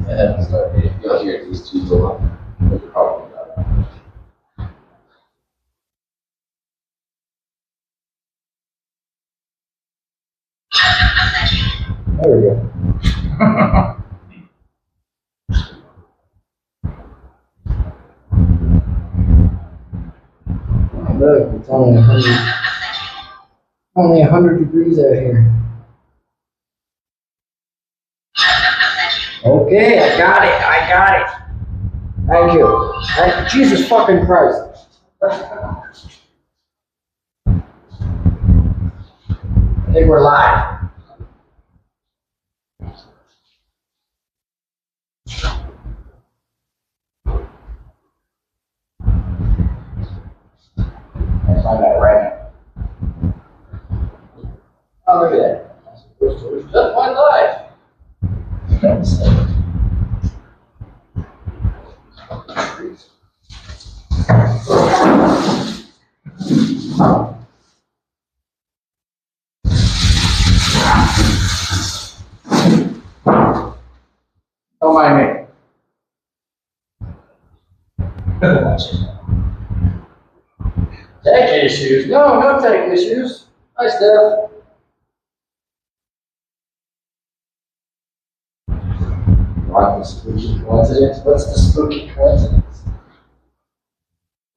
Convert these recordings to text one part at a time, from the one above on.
And so if you'll hear these two go up, you'll probably know. There we go. Look, it's only 100 degrees out here. Okay, I got it. Thank you. Jesus fucking Christ. I think we're live. I'll find out right now. Oh, look at that. Just one live. Don't mind me. Tech issues? No tech issues. Hi, Steph. What the spooky coincidence? What's the spooky coincidence?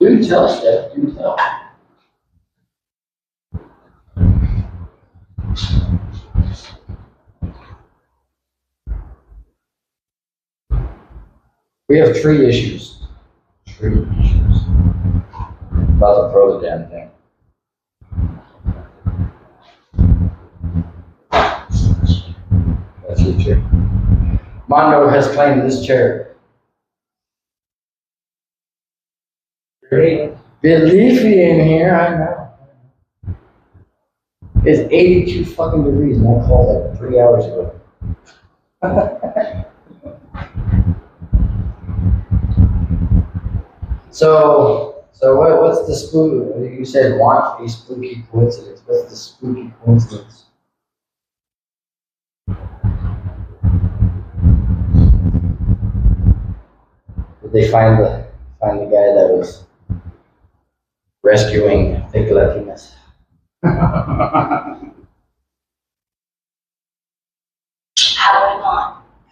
Do tell, Steph. Do tell. We have tree issues. Tree issues. About to throw the damn thing. That's your tree. Mondo has claimed this chair. Great. Bit leafy in here, I know. It's 82 fucking degrees and I called it 3 hours ago. So what's the spook? You said want a spooky coincidence. What's the spooky coincidence? Did they find the guy that was rescuing thick Latinas? How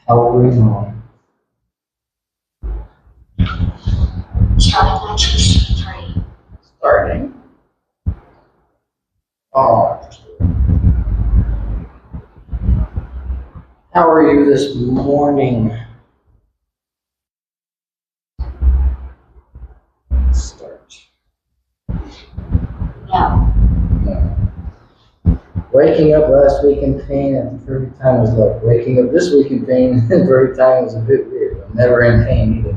are we on? Starting. Oh. How are you this morning? Start. No. Waking up last week in pain at the perfect time was like waking up this week in pain at the perfect time was a bit weird. I'm never in pain either.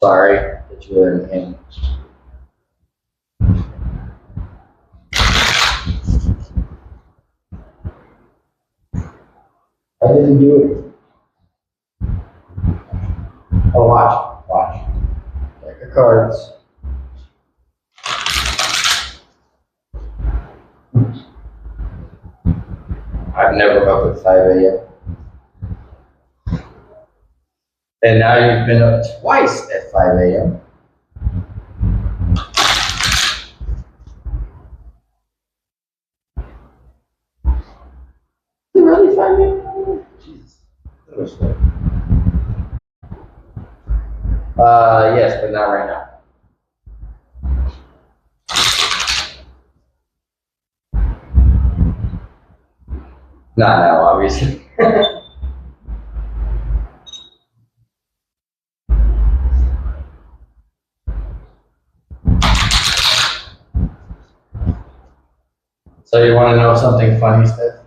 Sorry that you were in pain. I didn't do it. Oh, watch. Deck of cards. I've never up at 5 a.m. And now you've been up twice at 5 a.m. Is it really 5 a.m.? Jesus. That was good. Yes, but not right now. Not now, obviously. So you want to know something funny, Steph?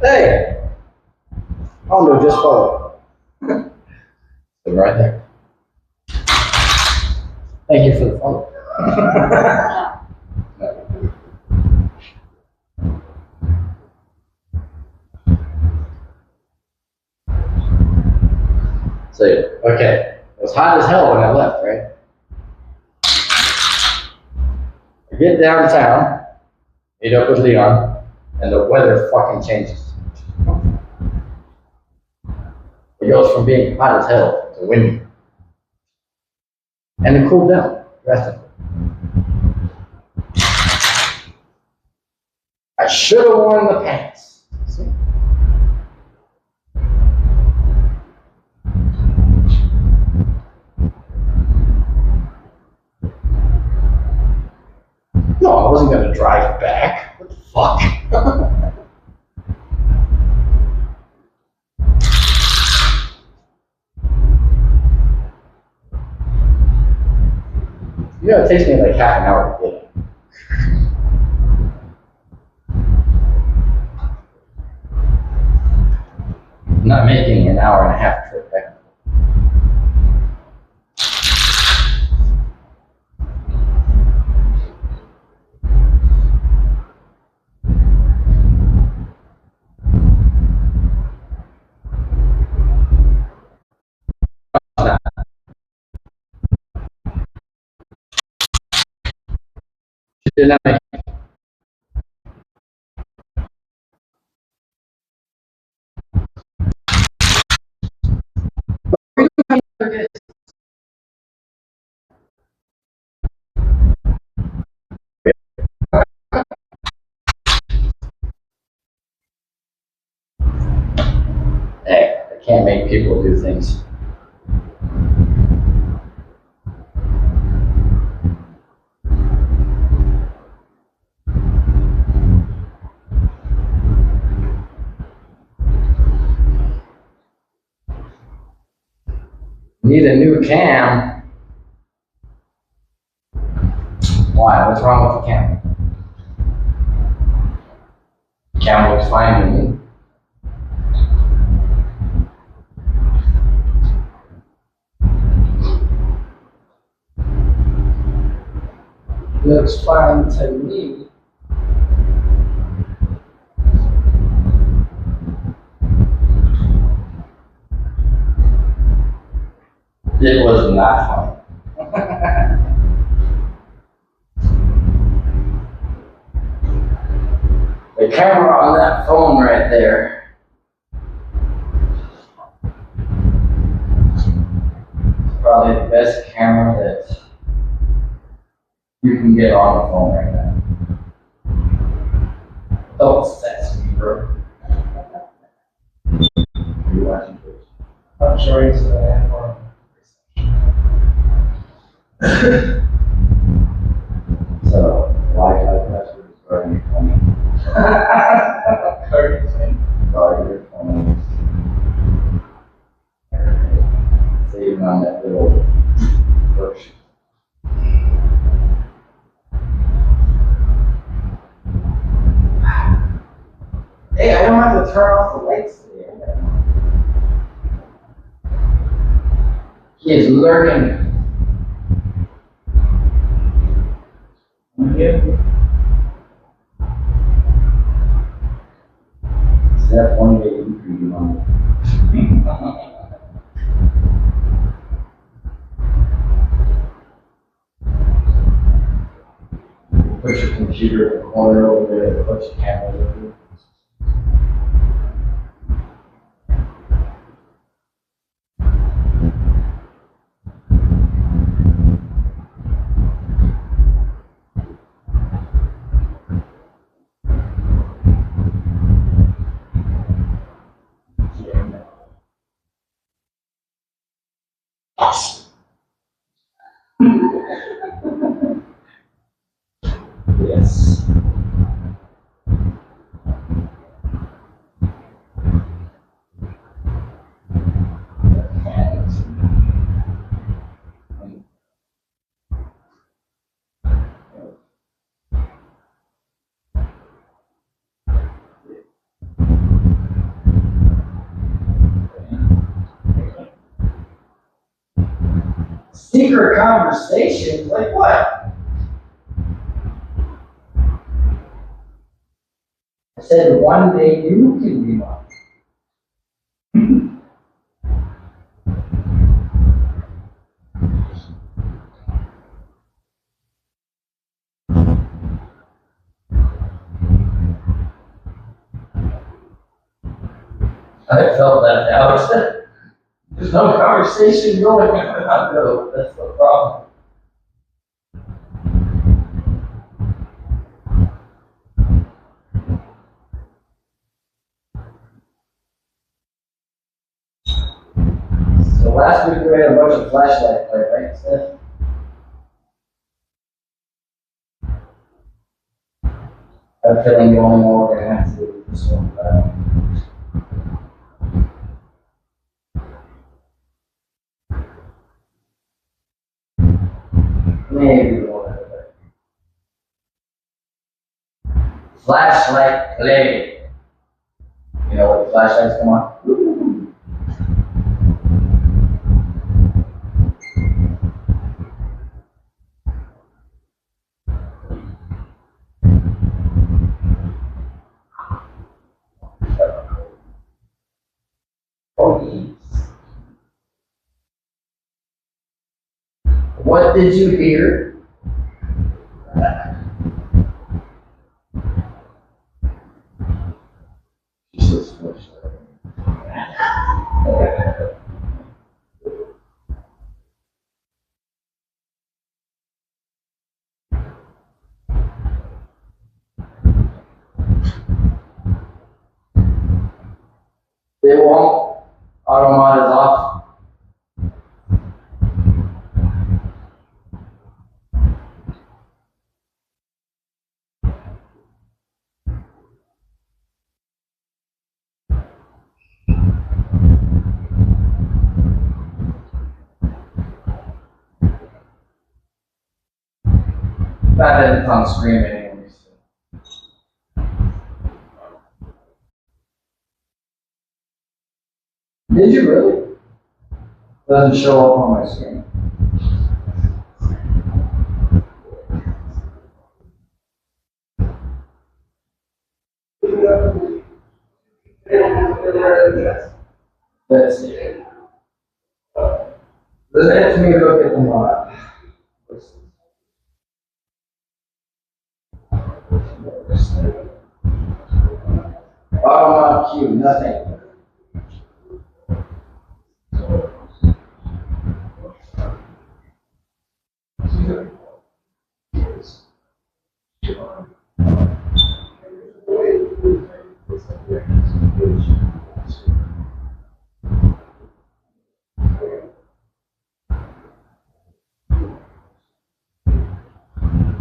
Hey! Oh no, just follow. Right there. Thank you for the follow. So, okay. It was hot as hell when I left, right? get downtown, meet up with Leon, and the weather fucking changes. It goes from being hot as hell to windy. And it cooled down drastically. I should have worn the pants. See? No, I wasn't going to drive back. What the fuck? You know, it takes me like half an hour to get it. I'm not making an hour and a half trip back. Did not make Hey, I can't make people do things. Need a new cam. Why? What's wrong with the cam? The cam looks fine to me. Looks fine to me. It was not fun. The camera on that phone right there is probably the best camera that you can get on the phone right now. Don't text me, bro. Are you watching Twitch? I'm sure it's So, Wi-Fi password is Gardner 20. Gardner 20. Saving on that little push. Hey, I don't have to turn off the lights today. He is lurking. Is that one day you for you on? Put your computer in the corner over there, put your camera over there. Yes. Secret conversations? Like what? I said one day you can be mine. I felt left out. There's no conversation going on, though. That's the problem. So last week we had a bunch of flashlight play, right, Steph? I have a feeling the only one we're gonna have to do this one. Maybe one of it. Flashlight play. You know what the flashlights come on? What did you hear? They won't. Auto mod is off. That didn't on screen anyways. Did you really? Doesn't show up on my screen. Let's see. Let me look at the mod. Auto mod Q, nothing.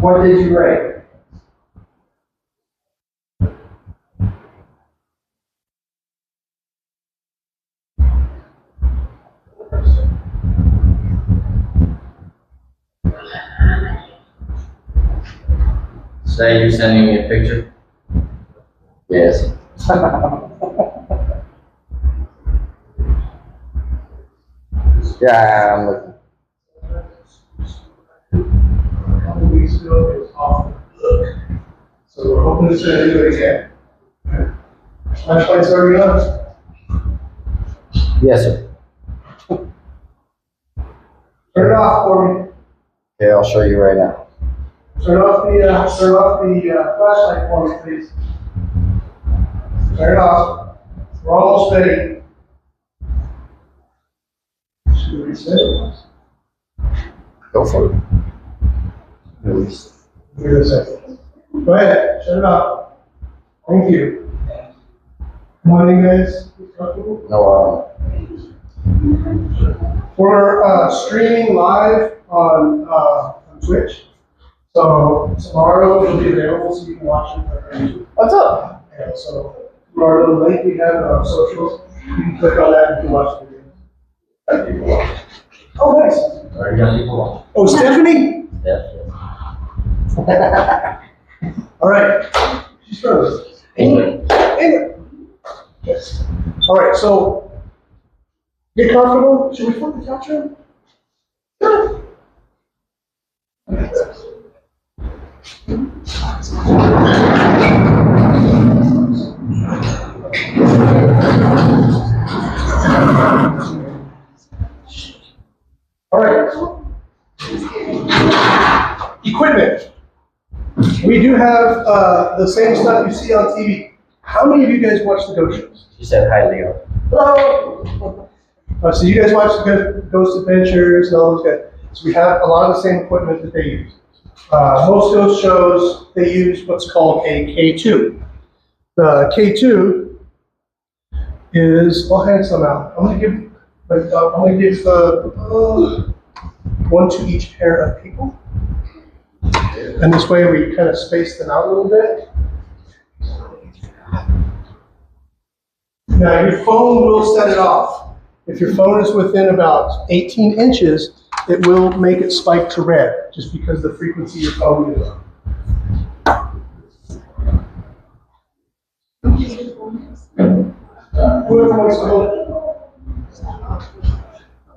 What did you write? Say you're sending me a picture? Yes. Yeah, I'm looking. A couple weeks ago, it was off the hook. So we're hoping it's going to do it again. Flashlight's already on. Yes, sir. Turn it off for me. Okay, I'll show you right now. Turn off the flashlight for me, please. Turn it off. We're almost ready. Should we reset it? Go for it. Give it a second. Go ahead, shut it off. Thank you. Morning, guys. No, We're streaming live on Twitch. So tomorrow it'll be available so you can watch it. What's up? Yeah, so our little link we have on our socials, you can click on that and you can watch the videos. Oh, nice. Already got people on. Oh, Stephanie? Yes. All right. She's frozen. England. Yes. All right, so get comfortable. Should we flip the couch around? Sure. All right. Equipment. We do have the same stuff you see on TV. How many of you guys watch the Go shows? She said hi, Leo. Hello. So you guys watch the Ghost Adventures and all those guys. So we have a lot of the same equipment that they use. Most ghost shows, they use what's called a K2. The K2 is, I'll hand some out. I'm gonna give one to each pair of people. And this way we kind of space them out a little bit. Now your phone will set it off. If your phone is within about 18 inches, it will make it spike to red, just because the frequency your phone is on. Whoever wants to hold it.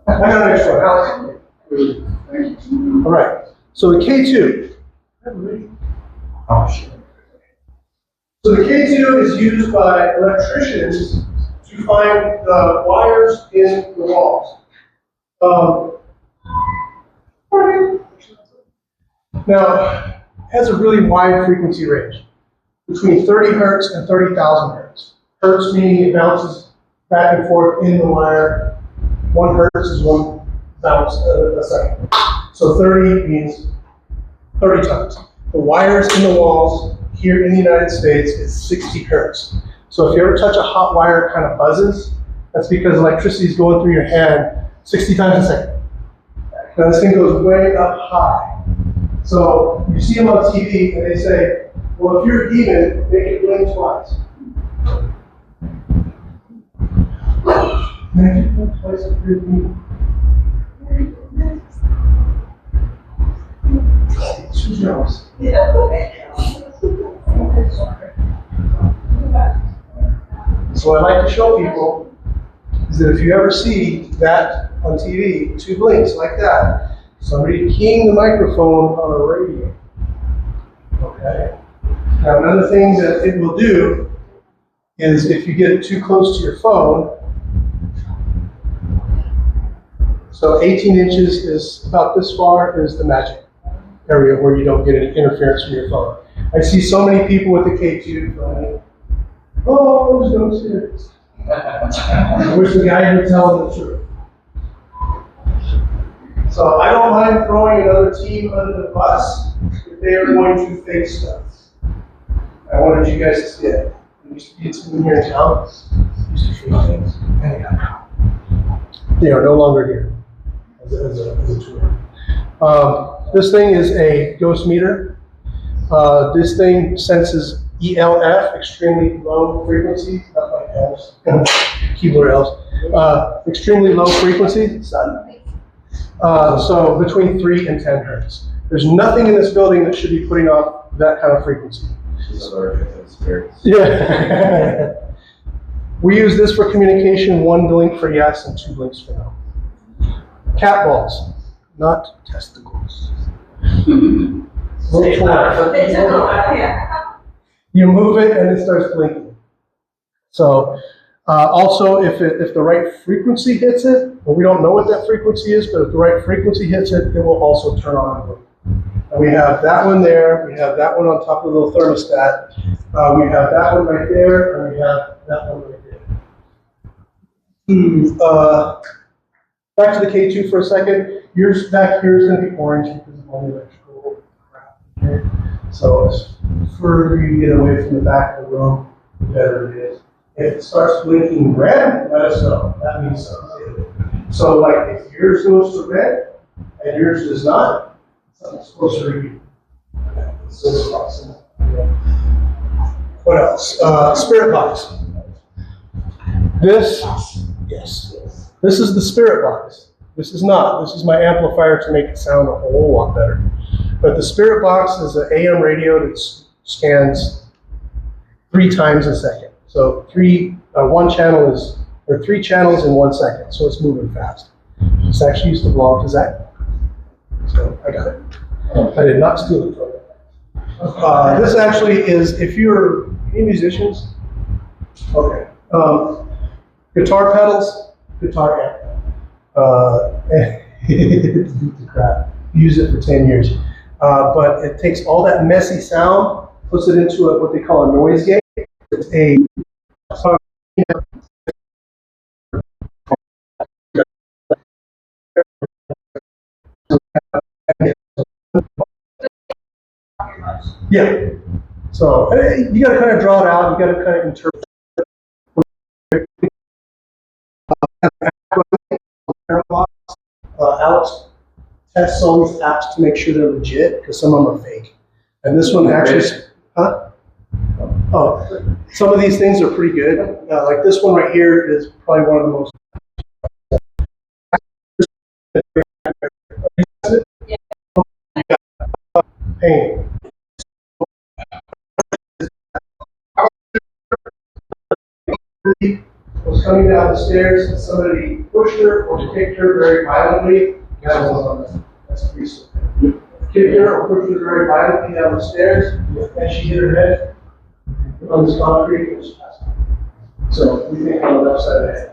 I got an extra one, Alex. All right, so the K2. Oh, shit. So the K2 is used by electricians to find the wires in the walls. Now, it has a really wide frequency range, between 30 hertz and 30,000 hertz. Hertz meaning it bounces back and forth in the wire. 1 hertz is 1 bounce a second. So 30 means 30 times. The wires in the walls here in the United States is 60 hertz. So if you ever touch a hot wire, it kind of buzzes. That's because electricity is going through your hand 60 times a second. Now this thing goes way up high. So you see them on TV and they say, well, if you're a demon, make it blink twice. Make it blink twice if you're a demon. Who's yours? So what I like to show people is that if you ever see that on TV, 2 blinks like that, somebody keying the microphone on a radio. Okay. Now another thing that it will do is if you get it too close to your phone, so 18 inches is about this far is the magic area where you don't get any interference from your phone. I see so many people with the K2 phone. Oh, there's no serious. I wish the guy would tell the truth. So I don't mind throwing another team under the bus if they are going to fake stuff. I wanted you guys to see it. There used to be a team here in town. Used to fake things. Anyhow, they are no longer here as a tour. This thing is a ghost meter. This thing senses ELF, extremely low frequency, not like L's, keyboard L's, extremely low frequency. So between 3 and 10 hertz. There's nothing in this building that should be putting off that kind of frequency. Yeah. We use this for communication, 1 blink for yes and 2 blinks for no. Cat balls, not testicles. You move it and it starts blinking. So also if the right frequency hits it, well, we don't know what that frequency is, but if the right frequency hits it, it will also turn on and blink. And we have that one there, we have that one on top of the little thermostat, we have that one right there, and we have that one right there. Back to the K2 for a second. Yours back here is going to be orange because of all the electrical crap here. So the further you get away from the back of the room, the better it is. If it starts blinking red, let us know. That means something. So like if yours goes to red and yours does not, something's closer to you. Okay. So what else? Spirit box. This is the spirit box. This is not. This is my amplifier to make it sound a whole lot better. But the spirit box is an AM radio that scans 3 times a second. So 3 channels in 1 second. So it's moving fast. This actually used to belong to Zach. So I got it. I did not steal it from him. This actually is, if you're any musicians, okay. Guitar pedals, guitar amp. Beat the crap. Use it for 10 years. But it takes all that messy sound, puts it into what they call a noise gate. It's a Yeah. So you got to kind of draw it out. You got to kind of interpret. Alex tests all these apps to make sure they're legit because some of them are fake. And this one actually, huh? Oh, some of these things are pretty good. Like this one right here is probably one of the most. Pain. Was coming down the stairs and somebody pushed her or kicked her very violently. That's recent. Kicked her or pushed her very violently down the stairs, and she hit her head on this concrete and was passed out. So we think on the left side of the head.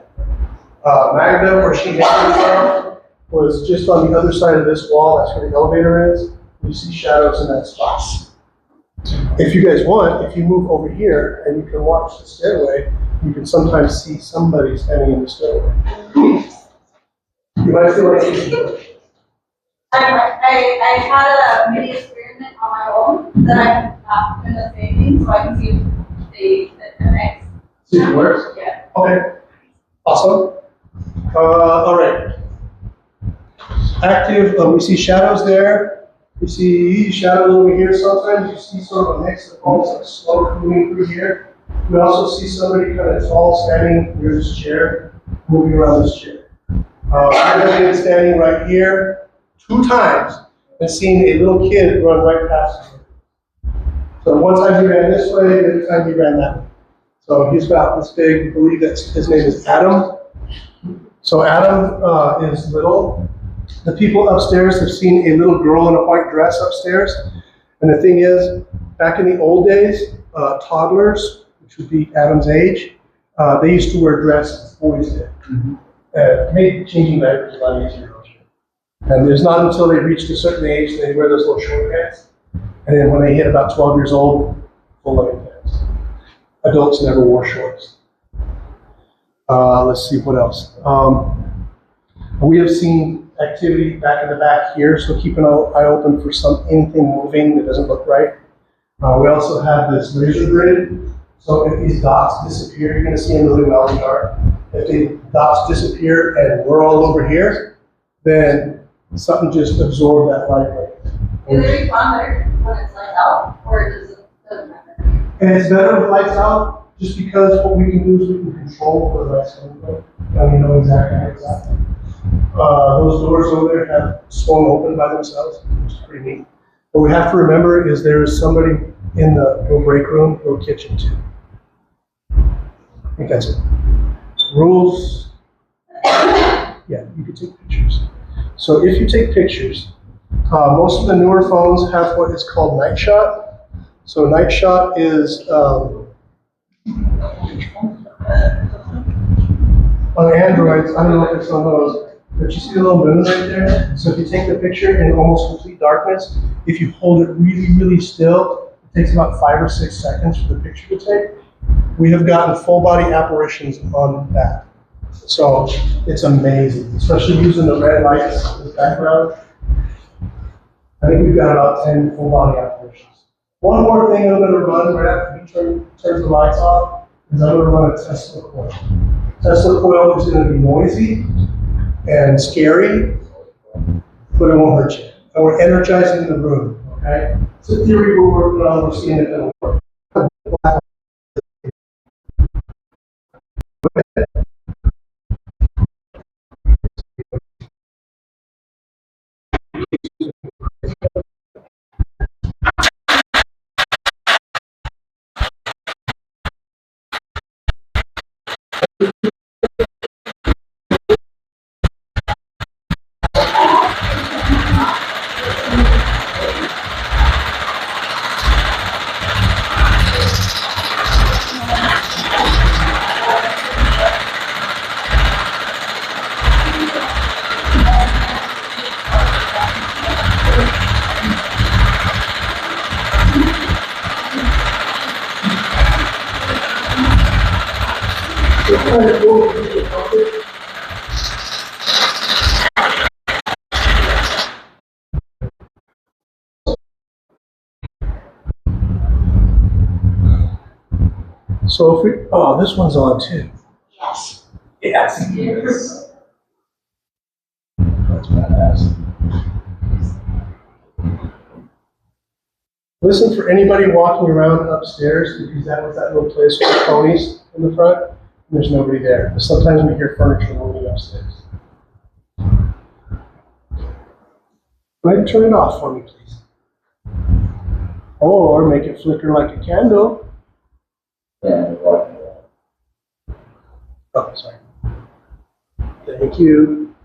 Magda, where she hit herself, was just on the other side of this wall. That's where the elevator is. You see shadows in that spot. If you guys want, if you move over here and you can watch the stairway, you can sometimes see somebody standing in the stairway. You might feel like I had a mini experiment on my own that I'm not in the same thing, so I can see if the connects. see if it works. Yeah. Okay. Awesome. All right. Active. We see shadows there. You see shadows over here. Sometimes you see sort of a mix of almost like smoke moving through here. We also see somebody kind of tall standing near this chair, moving around this chair. I've been standing right here 2 times and seen a little kid run right past me. So one time he ran this way, the other time he ran that way. So he's about this big. We believe that his name is Adam. So Adam is little. The people upstairs have seen a little girl in a white dress upstairs. And the thing is, back in the old days, toddlers, which would be Adam's age, they used to wear dresses, boys did. Made changing diapers a lot easier. And it's not until they reached a certain age that they wear those little short pants. And then when they hit about 12 years old, full-length pants. Adults never wore shorts. Let's see what else. We have seen activity back in the back here, so keep an eye open for anything moving that doesn't look right. We also have this laser grid, so if these dots disappear, you're going to see them really well in the dark. If the dots disappear and we're all over here, then something just absorbed that light ray. Do they respond better when it's lights out, or doesn't matter? And it's better with lights out, just because what we can do is we can control where the lights coming from, and we know exactly where it's at. Those doors over there have swung open by themselves, which is pretty neat. What we have to remember is there is somebody in the little break room, little kitchen too. I think that's it. Rules. Yeah, you can take pictures. So if you take pictures, most of the newer phones have what is called night shot. So night shot is on Androids. I don't know if it's on those, but you see the little moon right there. So if you take the picture in almost complete darkness, if you hold it really, really still, it takes about 5 or 6 seconds for the picture to take. We have gotten full body apparitions on that. So it's amazing, especially using the red lights as the background. I think we've got about 10 full body apparitions. One more thing I'm going to run right after he turns the lights off is I'm going to run a Tesla coil. Tesla coil is going to be noisy and scary, but it won't hurt you. And we're energizing the room, okay? It's a theory we're working on, we're seeing if it'll work. So if we, oh, this one's on too. Yes. Yes. That's badass. Listen for anybody walking around upstairs, because that was that little place with the ponies in the front, and there's nobody there. But sometimes we hear furniture moving upstairs. Go ahead and turn it off for me, please. Or make it flicker like a candle. Yeah, what? Oh, sorry. Thank you.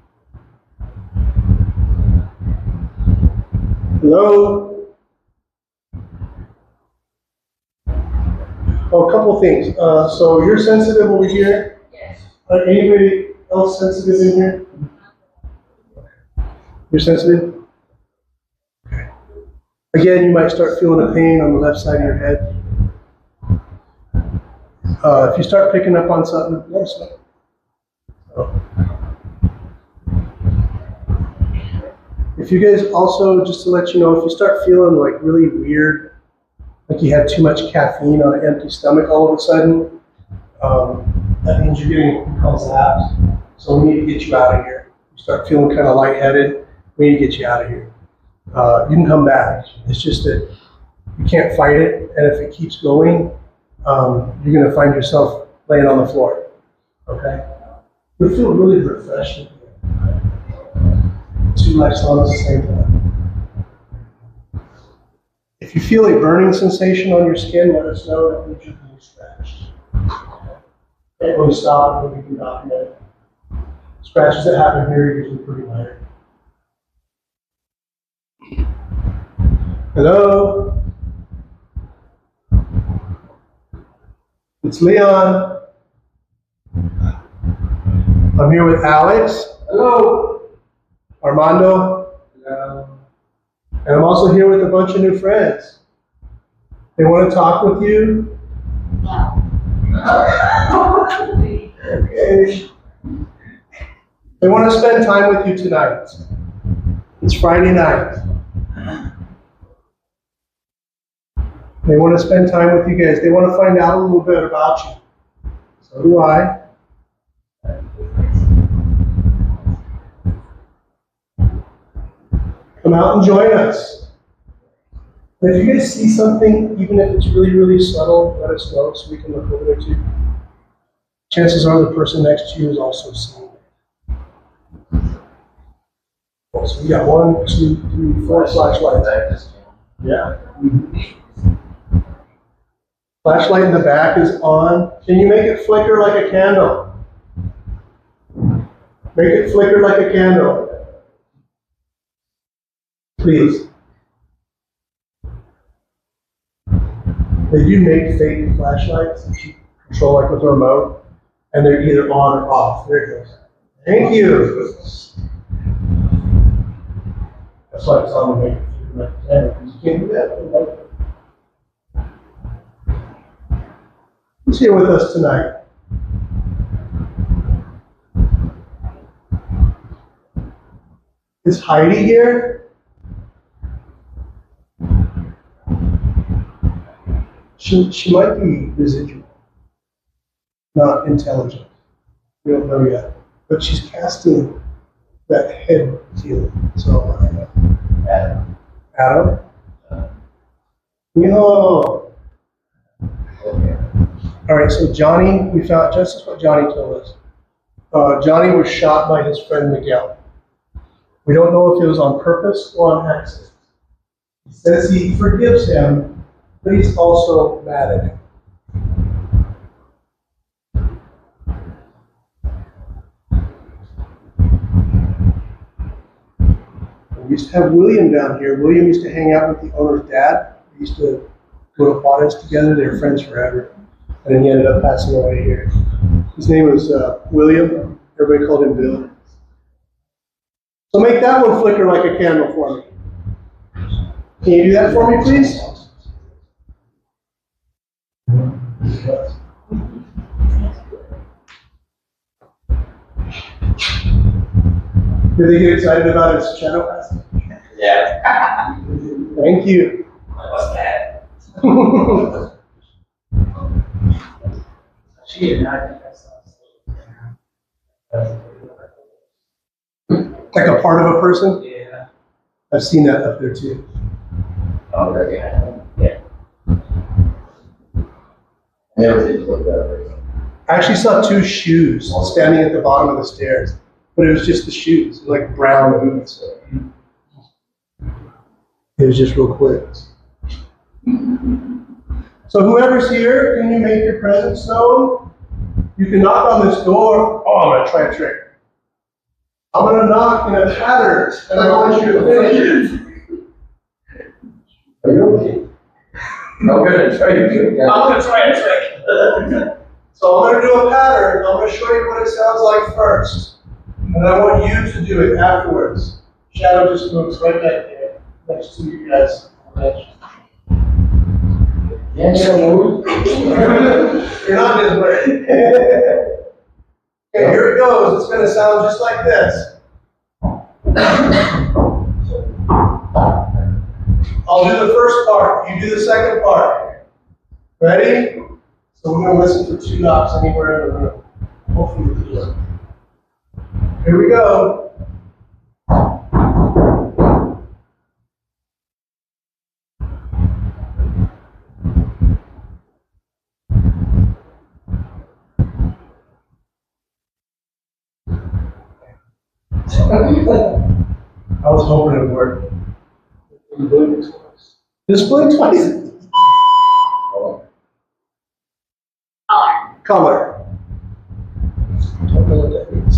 Hello? Oh, a couple things. So you're sensitive over here. Yes. Anybody else sensitive in here? You're sensitive? Okay. Again, you might start feeling a pain on the left side of your head. If you start picking up on something, let us know. Oh. If you guys also, just to let you know, if you start feeling like really weird, like you had too much caffeine on an empty stomach all of a sudden, that means you're getting what we call zapped. So we need to get you out of here. You start feeling kind of lightheaded, we need to get you out of here. You can come back. It's just that you can't fight it, and if it keeps going, you're going to find yourself laying on the floor. Okay? You'll feel really refreshing. Two lights on at the same time. If you feel a burning sensation on your skin, let us know. That means you're being scratched. Okay, when we stop, when we can document it. Scratches that happen here are usually pretty minor. Hello? It's Leon. I'm here with Alex. Hello. Armando. Hello. And I'm also here with a bunch of new friends. They want to talk with you. No. Okay. They want to spend time with you tonight. It's Friday night. They want to spend time with you guys. They want to find out a little bit about you. So do I. Come out and join us. But if you guys see something, even if it's really, really subtle, let us know so we can look over it too. Chances are the person next to you is also seeing it. So we got 1, 2, 3, 4 flashlights. Yeah. Flashlight in the back is on. Can you make it flicker like a candle? Make it flicker like a candle. Please. They do make fake flashlights that you control like with a remote, and they're either on or off. There it goes. Thank you. That's why it's on the make it flicker like a candle, because you can't do that. Who's here with us tonight? Is Heidi here? She might be residual, not intelligent. We don't know yet. But she's casting that head feeling. So, Adam. Adam? No. Okay. All right, so Johnny, we found, just as what Johnny told us. Johnny was shot by his friend Miguel. We don't know if it was on purpose or on accident. He says he forgives him, but he's also mad at him. We used to have William down here. William used to hang out with the owner's dad. We used to go to parties together. They were friends forever. And then he ended up passing away here. His name was William. Everybody called him Bill. So make that one flicker like a candle for me. Can you do that for me, please? Did they get excited about his shadow passing? Yeah. Thank you. What's that? Gee, and I think I saw Like a part of a person? Yeah. I've seen that up there too. Oh, there, yeah. I never did look that way. I actually saw two shoes standing at the bottom of the stairs, but it was just the shoes, like brown boots. It was just real quick. So whoever's here, can you make your presence known? You can knock on this door. Oh, I'm gonna try a trick. I'm gonna knock in a pattern, and I want you to finish it. Are you okay? I'm gonna try to do it. I'm gonna try a trick. So I'm gonna do a pattern. I'm gonna show you what it sounds like first, and I want you to do it afterwards. Shadow just moves right back there, next to you guys. Yeah, move. You're not this way. Okay, here it goes. It's gonna sound just like this. I'll do the first part. You do the second part. Ready? So we're gonna listen for 2 knocks anywhere in the room. Hopefully we can do it. Here we go. I was hoping it would work. Just blink twice. Color. Color. Don't know what that means.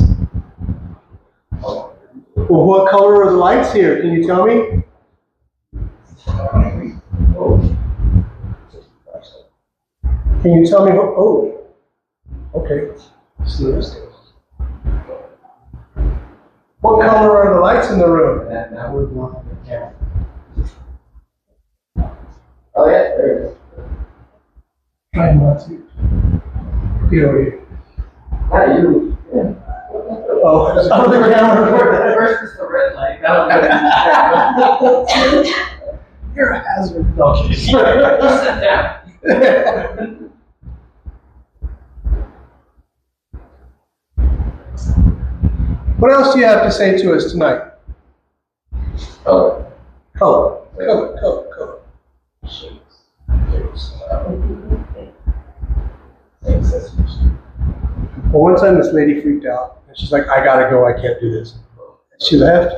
Well, what color are the lights here? Can you tell me? Can you tell me what? Oh, okay. What color are the lights in the room? Now we're blocking the camera. Oh, yeah, there it is. Try not to. Get over here. Not you. Yeah. Oh, out of the camera. First is the red light. You're a hazard. Okay. Sit down. What else do you have to say to us tonight? Oh. Color. Color. Color. Color. Well, one time this lady freaked out, and she's like, I gotta go, I can't do this. And she left,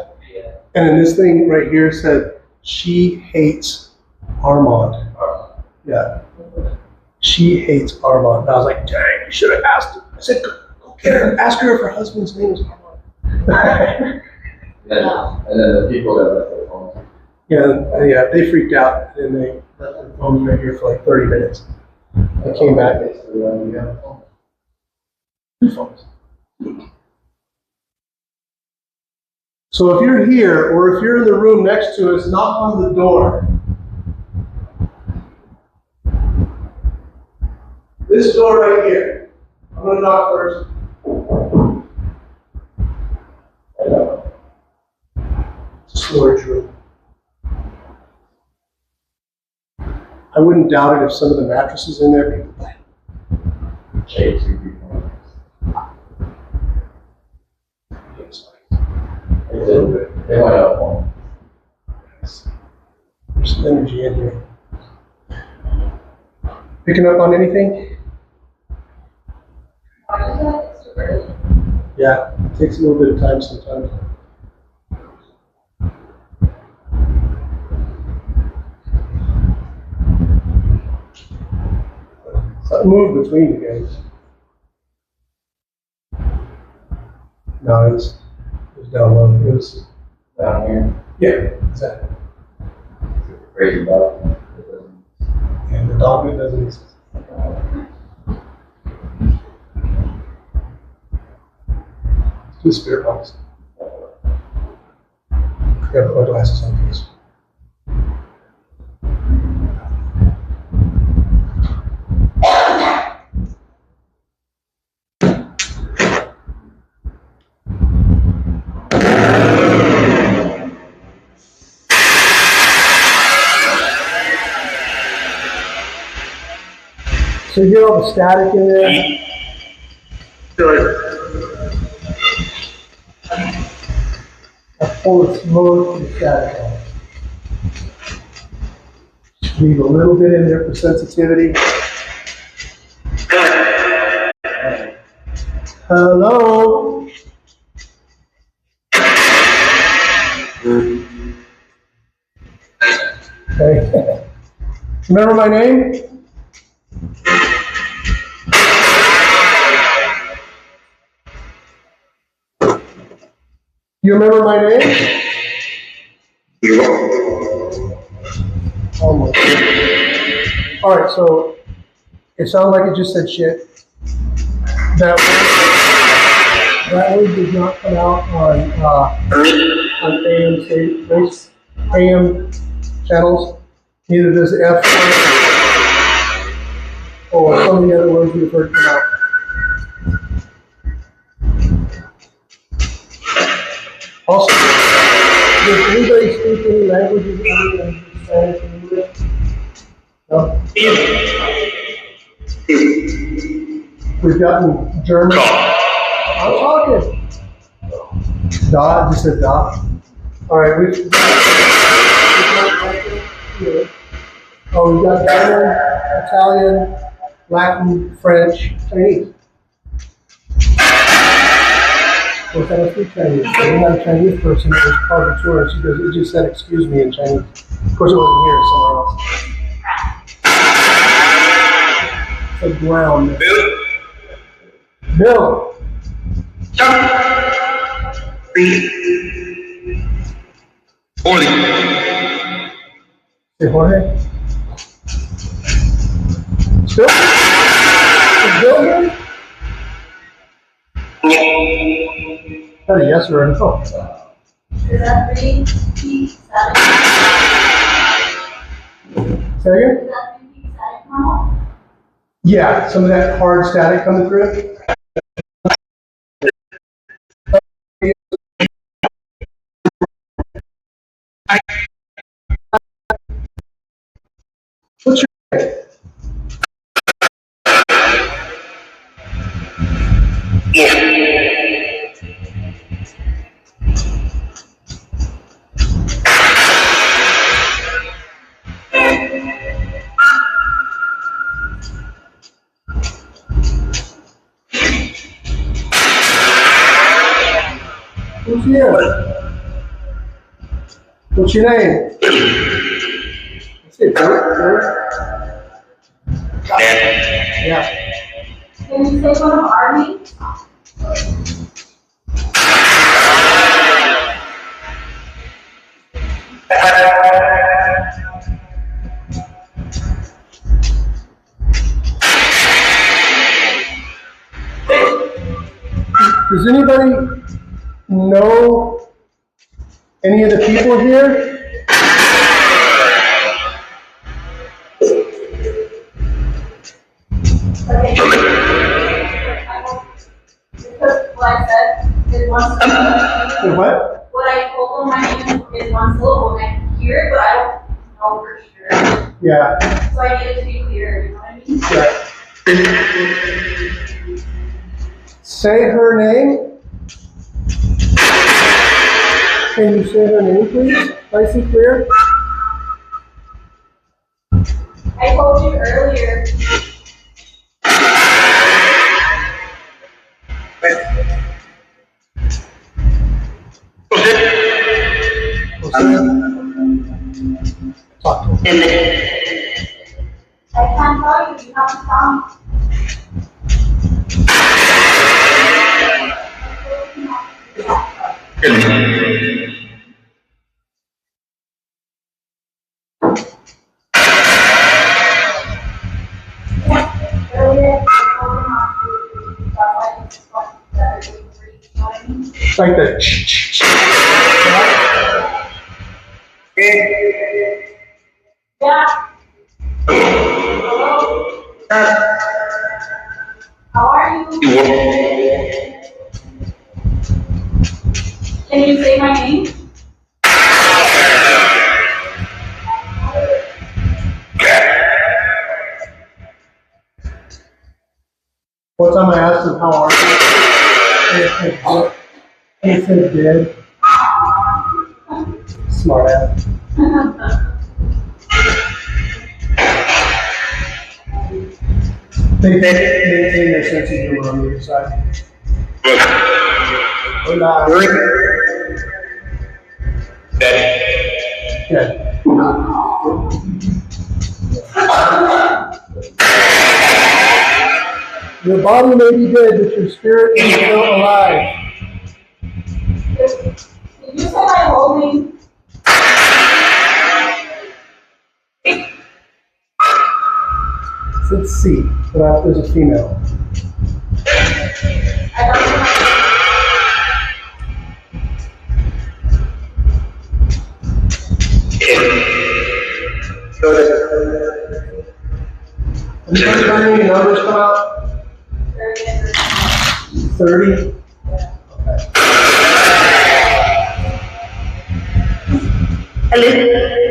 and then this thing right here said, she hates Armand. Yeah. She hates Armand. And I was like, dang, you should have asked her. I said, go get her, ask her if her husband's name is Armand. And then the people that left their phones. Yeah, they freaked out, and they left their phones right here for like 30 minutes. I came back. Two phones. So if you're here, or if you're in the room next to us, knock on the door. This door right here. I'm going to knock first. Storage room. I wouldn't doubt it if some of the mattresses in there, people buy. Shades would be more. They went up one. There's some energy in here. Picking up on anything? Yeah, it takes a little bit of time sometimes. Something moved between you guys. No, it was down low. It was Down here. yeah, exactly. Crazy dog. And the dog that doesn't exist. Two spirit box. I gotta put my glasses on first. So you hear all the static in there? I pull the smoke and static off. Leave a little bit in there for sensitivity. Hello? Okay. Remember my name? You remember my name? Almost. All right, so it sounds like it just said shit. That word did not come out on AM channels. Neither does F or some of the other words we've heard come out. Also, does anybody speak any languages other than Spanish and English? No? We've gotten German. I'm talking. Dot, just a dot. All right, we've got German, Italian, Latin, French, Chinese. Of course, I don't speak Chinese. We had a Chinese person that was part of the tour, and she goes, it just said excuse me in Chinese. Of course, it wasn't here, somewhere else. It's a ground. Bill. Say Jorge. Still? Is Bill here? Is that a yes or a no? Is that 3 feet static? Say again? Is that 3 feet static normal? Yeah, some of that hard static coming through. What's your name? Who's here? What's your name? That's it, Bert. Yeah. Can you say one of our names? Does anybody know any of the people here? Okay. Because what I said is one syllable. What? What I told them my name is one syllable, and I can hear it, but I don't know for sure. Yeah. So I need it to be clear, you know what I mean? Yeah. Say her name. Can you say her name, please? Nice and clear. I told you earlier. Talk to him. I can't tell you, you have to tell me. Earlier, I told him not to, but I just want that to breathe, you know what I mean? Like that. Yeah. Hello? How are you? Can you say my name? One time I asked him, how are you? It said dead. Smart ass. They maintain their sense of humor on the other side. Hola. Dead. Your body may be dead, but your spirit is still alive. Did you say my whole name? It's C, but there's a female. I don't know. Anybody got any numbers come out? 30?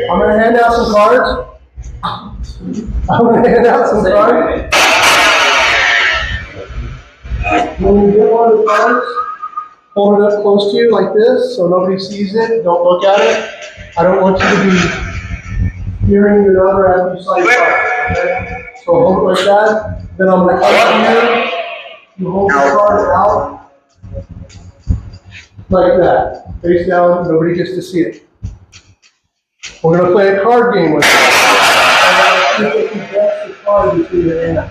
I'm gonna hand out some cards. When you get one of the cards, hold it up close to you like this so nobody sees it. Don't look at it. I don't want you to be hearing your number after you slide your card. Okay? So hold it like that. Then I'm gonna come to you. You hold the card out like that. Face down, nobody gets to see it. We're gonna play a card game with you. I want to see if you can guess the card between your hands.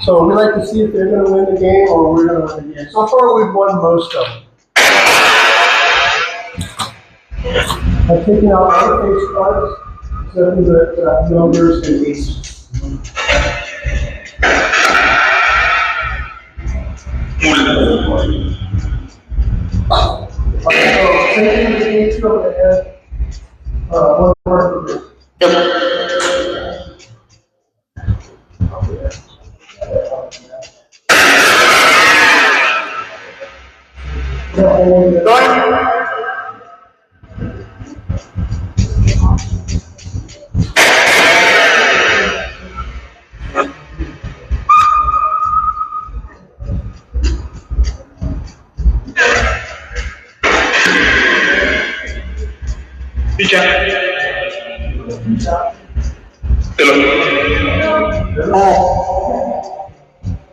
So we like to see if they're gonna win the game or we're gonna win the game. So far we've won most of them. I've taken out all the face cards, except for the numbers and aces. So taking the ace over the head, one card per group.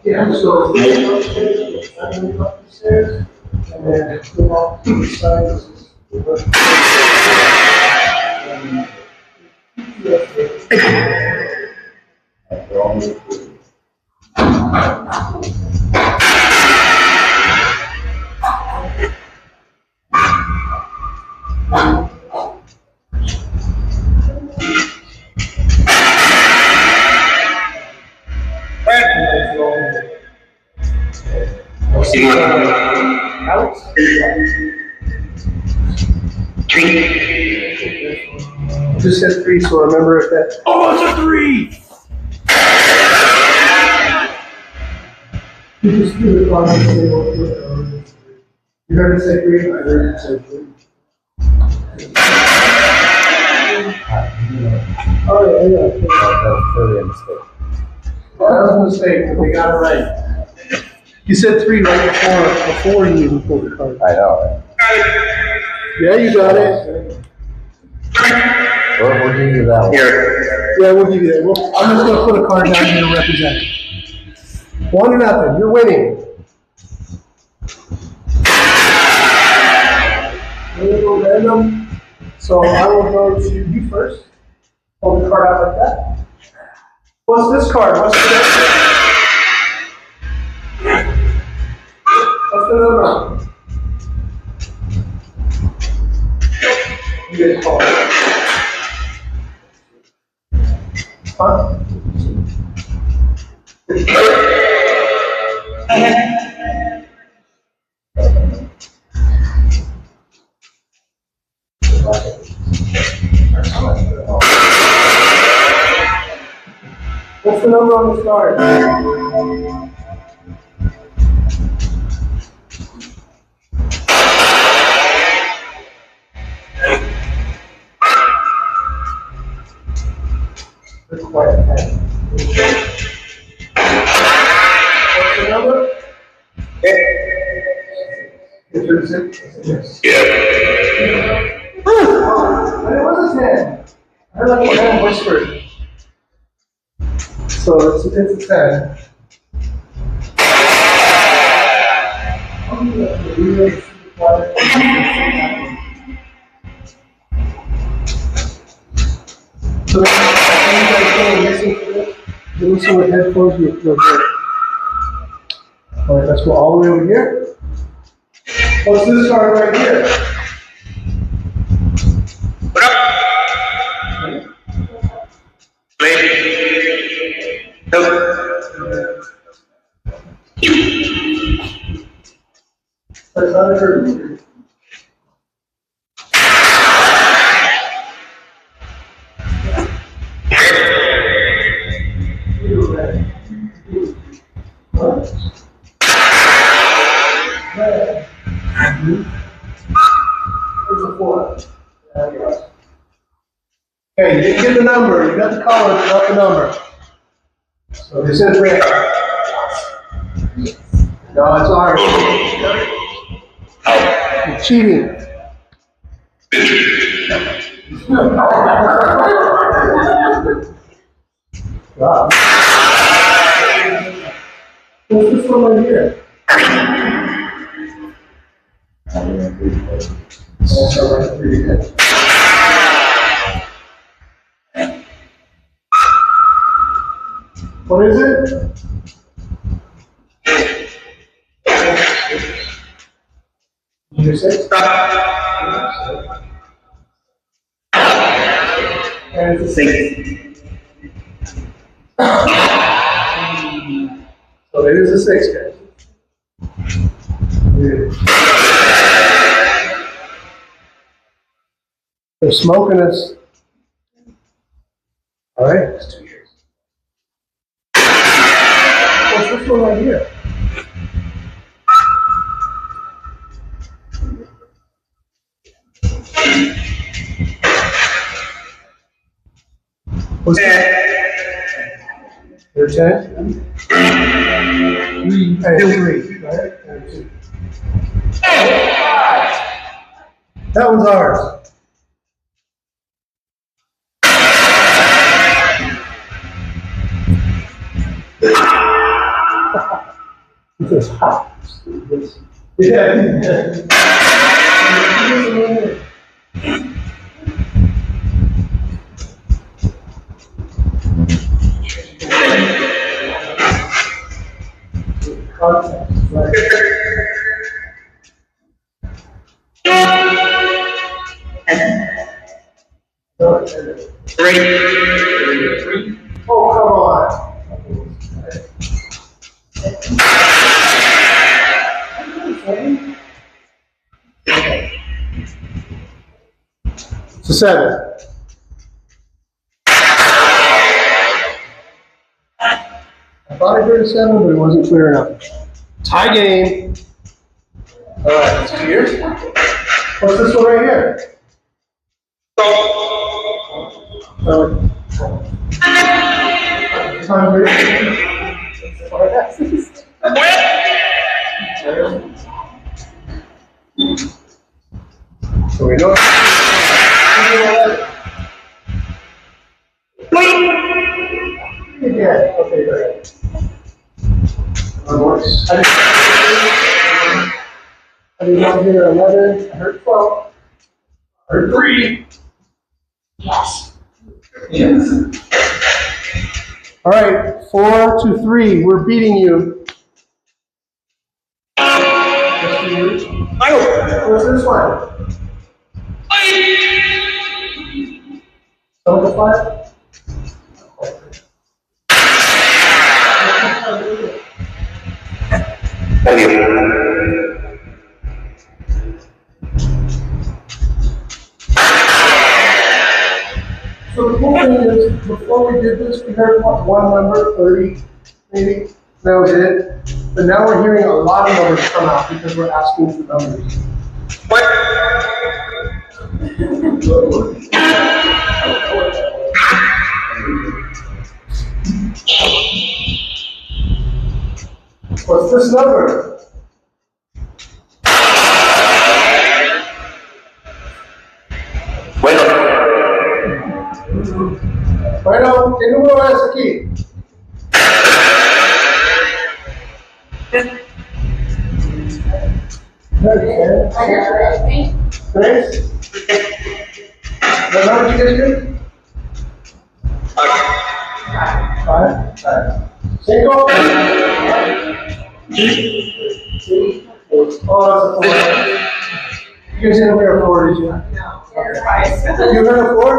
Yeah, so I'm up the stairs and then go off to the side. Just said 3, so remember if that. Oh, it's a 3! You just do it on the table. You heard it say 3? I heard it say 3. Oh, yeah. That was clearly a mistake. That was a mistake, but they got it right. You said 3 right before you even pulled the card. I know, right? Yeah, you got it. We'll give you that one. Yeah, we'll give you that. I'm just gonna put a card down here to represent it. 1-0, you're winning. We'll go random. So I will go to you first. Hold the card out like that. What's this card? What's the next one? What's the number? You guys call it. Huh? What's the number on this card? That's quite a pen. What's the number? Is it? Yeah. It was a 10. I heard like a man whispered. So it's a 10. So you guys can listen to this. You listen with headphones, you'll feel good. All right, let's go all the way over here. What's this card right here? What up? Play. Help. That's not a curtain. There's a 4. Okay, you didn't get the number, you got the color, but not the number. So this is red. No, it's orange. You're cheating. Wow. What's this one right here? What is it? Did you say? And it's a 6. So it is a 6, guys. They're smoking us. All right, it's 2 years. What's this one right here? What's that? You're 10? 3. And 3, right? And 2. That one's ours. This is hot. Yeah. Context, right? Oh, come on. It's a 7. I thought I heard a 7, but it wasn't clear enough. Tie game. All right, that's 2 years. What's this one right here? Time break. So we know. Yeah, okay, great. I did not hear 11. I heard 12. I heard 3. Yes. All right, 4 to 3. We're beating you. What's this one? Some of the 5? So the cool thing is, before we did this, we heard one number, 30, maybe. That was it. But now we're hearing a lot of numbers come out because we're asking for numbers. What's this number? ¿Qué número es aquí? ¿Tres? What number did you guys get? Five. Cinco? Oh, that's a four. You guys didn't hear a four, did you? No. Okay. You heard a four?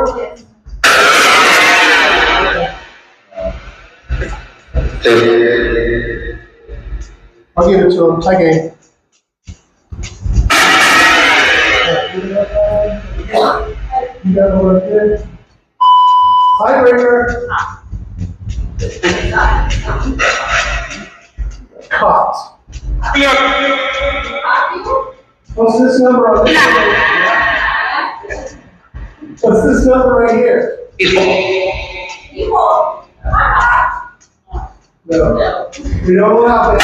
I'll give it to him. Tie game. You got one good. Tiebreaker. Caught. What's this number on this? What's this number right here? Equal. No. We don't allow that.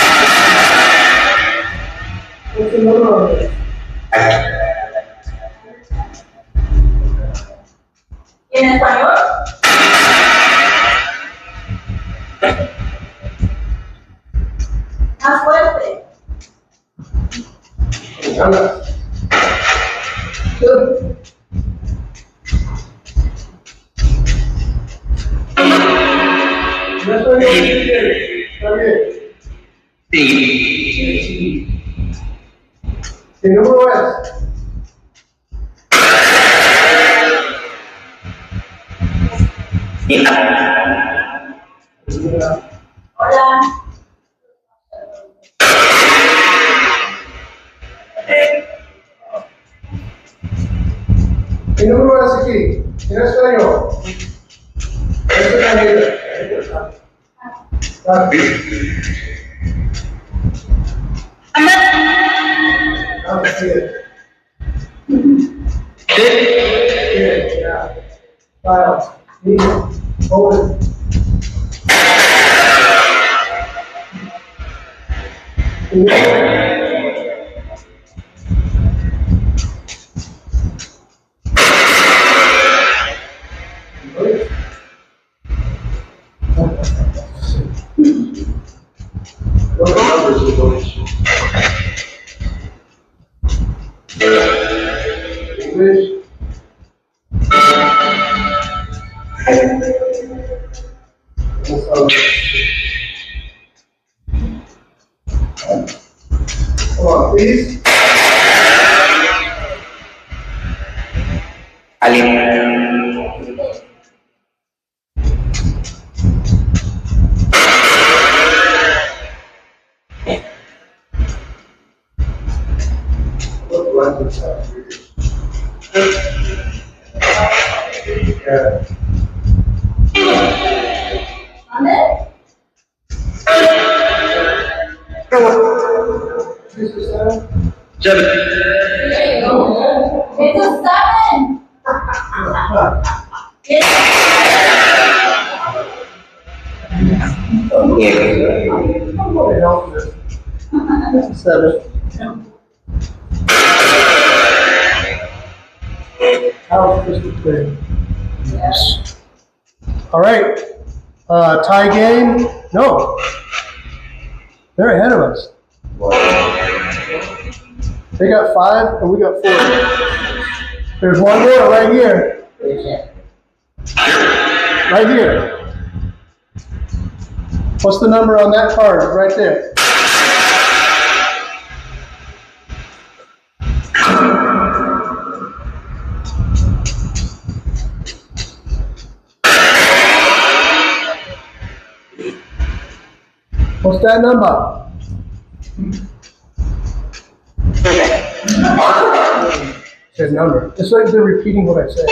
What's the number on this? En español. Más fuerte. Good. That's what está bien. ¿Qué número es? Hola. ¿Qué número es aquí? En español. Este también. English. Come on, please. What language have you? Yeah. ¿Dónde? It's a 7. What the hell is this? It's a 7. How is this thing? Yes. All right. Tie game? No. They're ahead of us. They got 5 and we got 4. There's one more right here. Right here. What's the number on that card right there? What's that number? Said number. It's like they're repeating what I said.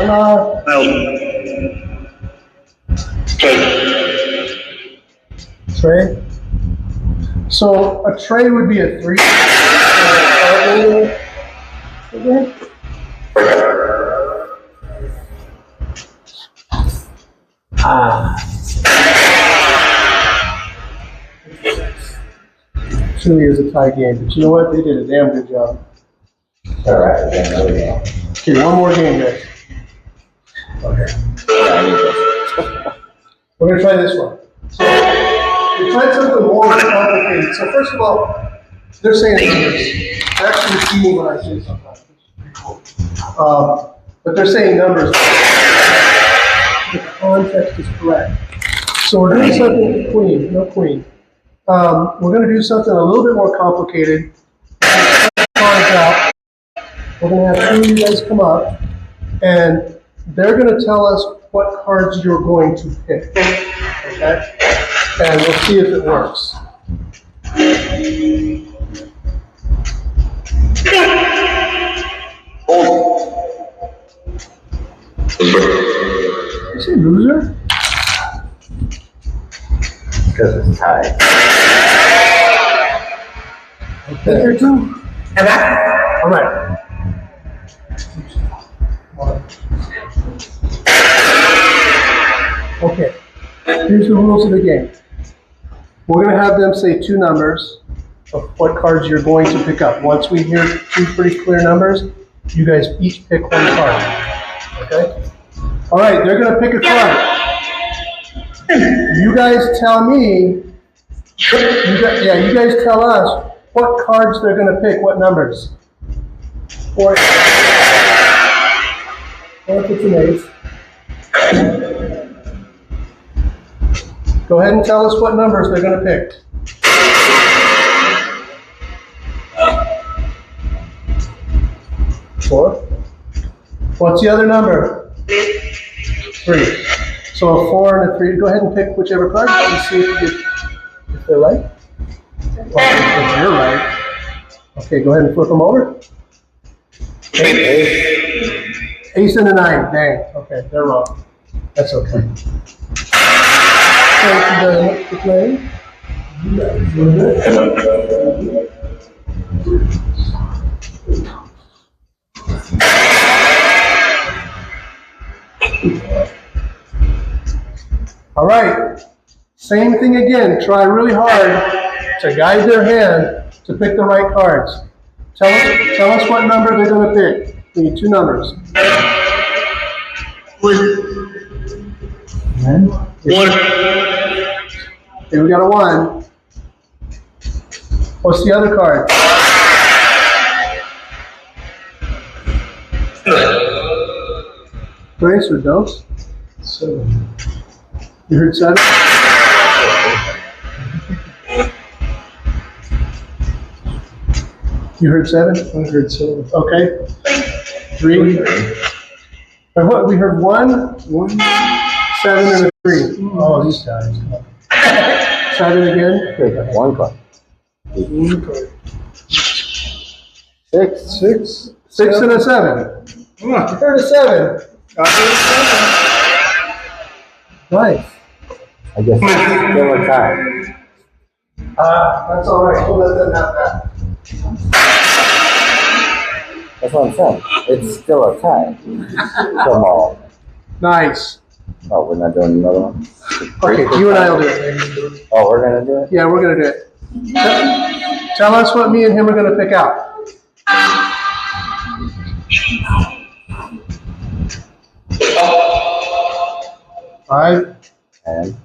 Hello. Tray. So a tray would be a 3. Okay. Truly is a tie game, but you know what? They did a damn good job. All right, Okay, one more game, guys. Okay. We're gonna try this one. So, we tried something more complicated. So first of all, they're saying numbers. They're actually repeating what I say sometimes, which is pretty cool. But they're saying numbers. The context is correct. So we're doing something, queen, no queen. We're gonna do something a little bit more complicated. Cards out. We're gonna have two of you guys come up, and they're gonna tell us what cards you're going to pick, okay? And we'll see if it works. You say loser? Because it's tied. Okay, here too. And that. All right. Okay. Here's the rules of the game. We're going to have them say two numbers of what cards you're going to pick up. Once we hear two pretty clear numbers, you guys each pick one card. Okay? All right, they're going to pick a card. You guys tell me, you guys tell us what cards they're going to pick, what numbers. Or if it's an ace. Go ahead and tell us what numbers they're going to pick. Four. What's the other number? Three. So a 4 and a 3. Go ahead and pick whichever card and see if they're right. Well, if you're right. Okay, go ahead and flip them over. Ace and a 9. Dang. Okay, they're wrong. That's okay. Thank you very much for playing. All right, same thing again. Try really hard to guide their hand to pick the right cards. Tell us what number they're going to pick. We need two numbers. One. Okay, we got a 1. What's the other card? Grace or dose? 7. You heard 7? You heard 7? I heard 7. Okay. 3. Or what? We heard 1, 7, and a 3. Oh, these guys. 7 again? Okay, one card. 6. 6 and a 7. Come on. You heard a 7. Nice. I guess it's still a tie. That's all right. We'll let them have that. That's what I'm saying. It's still a tie. Come on. Nice. Oh, we're not doing another one? Okay, you and I will do it. Oh, we're gonna do it? Yeah, we're gonna do it. Tell us what me and him are gonna pick out. 5. And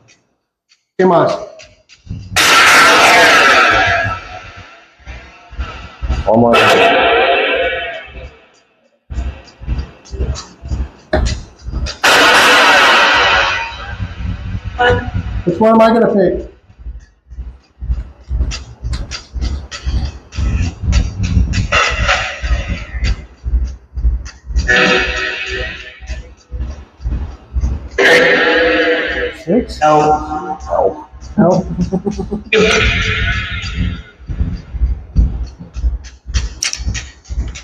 ¿Qué más? almost. Which one am I gonna pick? Six? Help. No.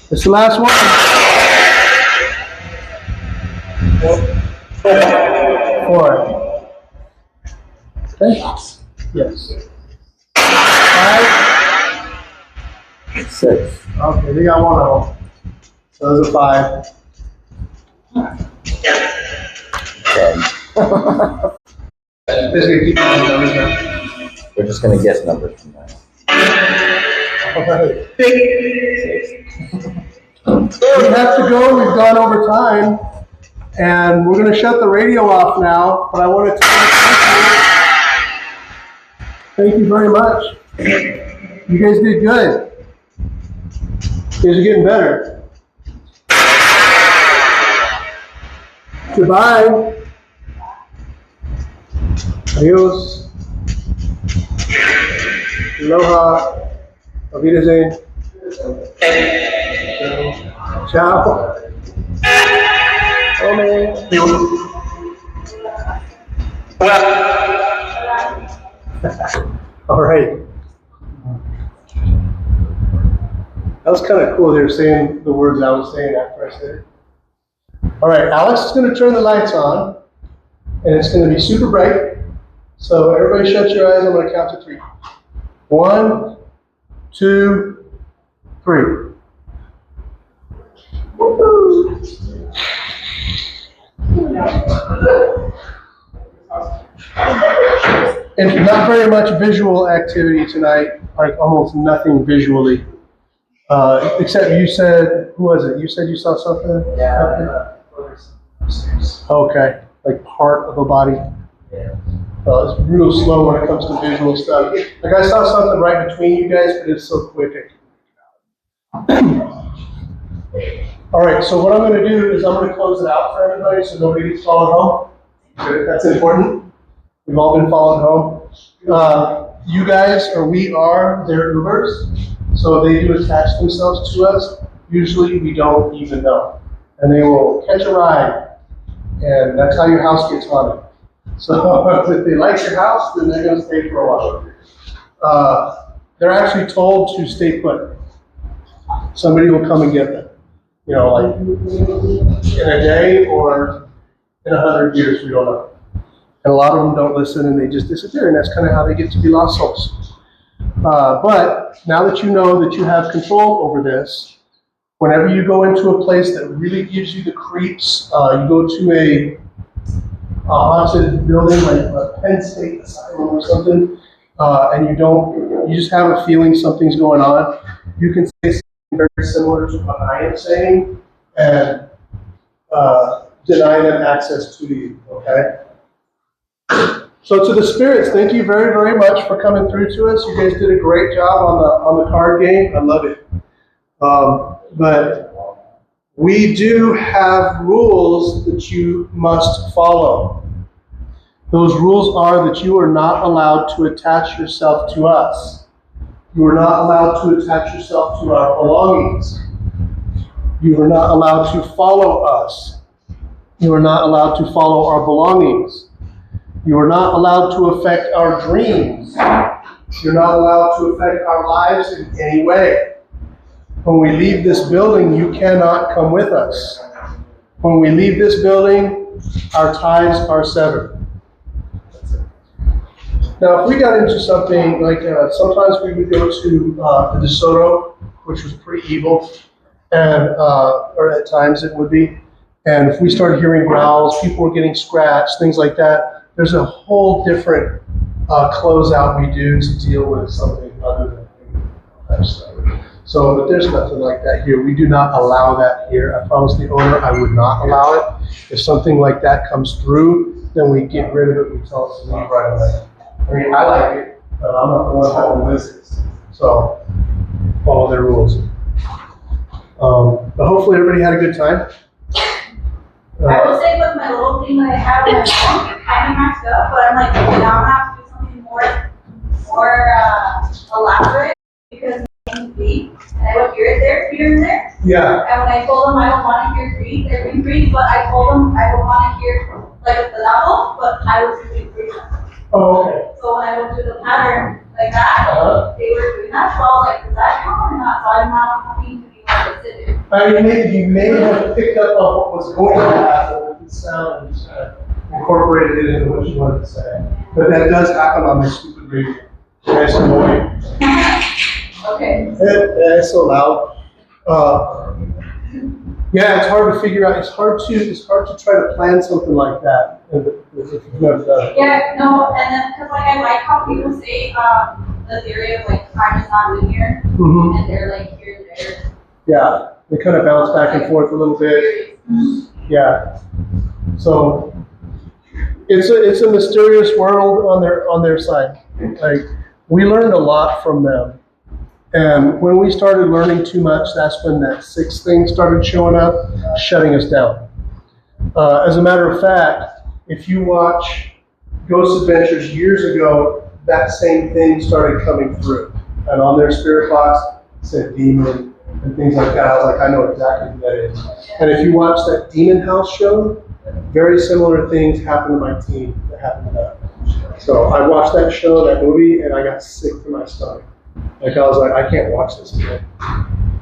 It's the last one. 4. Okay? Yes. 5? 6. Okay, we got one of them. So those are 5. 10. Basically, keep on numbers now. We're just gonna guess numbers from now. All right. 6. We have to go. We've gone over time. And we're going to shut the radio off now. But I want to tell you thank you very much. You guys did good. You guys are getting better. Goodbye. Adios. Aloha. Auf Wiedersehen. Ciao. All right. That was kind of cool. They were saying the words I was saying after I said it. All right, Alex is going to turn the lights on, and it's going to be super bright. So everybody shut your eyes. I'm going to count to 3. 1, 2, 3. Woo-hoo. And not very much visual activity tonight, like almost nothing visually. Except you said, who was it? You said you saw something? Yeah. Okay, like part of a body. Yeah. It's real slow when it comes to visual stuff. Like I saw something right between you guys, but it's so quick. All right, so what I'm going to do is I'm going to close it out for everybody so nobody gets followed home. Good, that's important. We've all been followed home. You guys, or we are their Ubers, so they do attach themselves to us. Usually we don't even know. And they will catch a ride, and that's how your house gets haunted. So if they like your house, then they're going to stay for a while. They're actually told to stay put. Somebody will come and get them. You know, like in a day or in 100 years, we don't know. And a lot of them don't listen and they just disappear, and that's kind of how they get to be lost souls. But now that you know that you have control over this, whenever you go into a place that really gives you the creeps, you go to a haunted building like a Penn State Asylum or something, and you just have a feeling something's going on, you can say something very similar to what I am saying and deny them access to you, okay? So to the spirits, thank you very, very much for coming through to us. You guys did a great job on the card game. I love it. But we do have rules that you must follow. Those rules are that you are not allowed to attach yourself to us. You are not allowed to attach yourself to our belongings. You are not allowed to follow us. You are not allowed to follow our belongings. You are not allowed to affect our dreams. You're not allowed to affect our lives in any way. When we leave this building, you cannot come with us. When we leave this building, our ties are severed. Now, if we got into something like, sometimes we would go to the DeSoto, which was pretty evil, and or at times it would be. And if we started hearing growls, people were getting scratched, things like that, there's a whole different closeout we do to deal with something other than that stuff. So, but there's nothing like that here. We do not allow that here. I promised the owner I would not allow it. If something like that comes through, then we get rid of it. We tell us to leave right away. I mean, I like it, but I'm not the one having visits. So, follow their rules. But hopefully everybody had a good time. I will say with my little thing that I have in my phone, it's kind of maxed up, but I'm like, okay, now I'm gonna have to do something more elaborate because it's beat, and I would hear it there, here and there. Yeah. And when I told them I don't want to hear Greek, they're in Greek, but I told them I don't want to hear like the novel, but I was doing Greek. Oh, okay. So when I would do the pattern like that, they were doing that, so I was like, does that count or not? So I'm not having to be like acidic. I mean, you may have picked up on what was going to happen with the sound and just incorporated it into what you wanted to say. But that does happen on this stupid radio. It's annoying. Okay. It's so loud. Yeah, it's hard to figure out. It's hard to try to plan something like that. If you've never done it. Yeah, no, and then because like I like how people say the theory of like time is not linear, and they're like here and there. Yeah, They kind of bounce back and forth a little bit. Yeah. So it's a mysterious world on their side. Like, we learned a lot from them. And when we started learning too much, that's when that sixth thing started showing up, shutting us down. As a matter of fact, if you watch Ghost Adventures years ago, that same thing started coming through. And on their spirit box, it said demon and things like that. I was like, I know exactly who that is. And if you watch that Demon House show, very similar things happened to my team that happened to them. So I watched that show, that movie, and I got sick to my stomach. Like, I was like, I can't watch this again.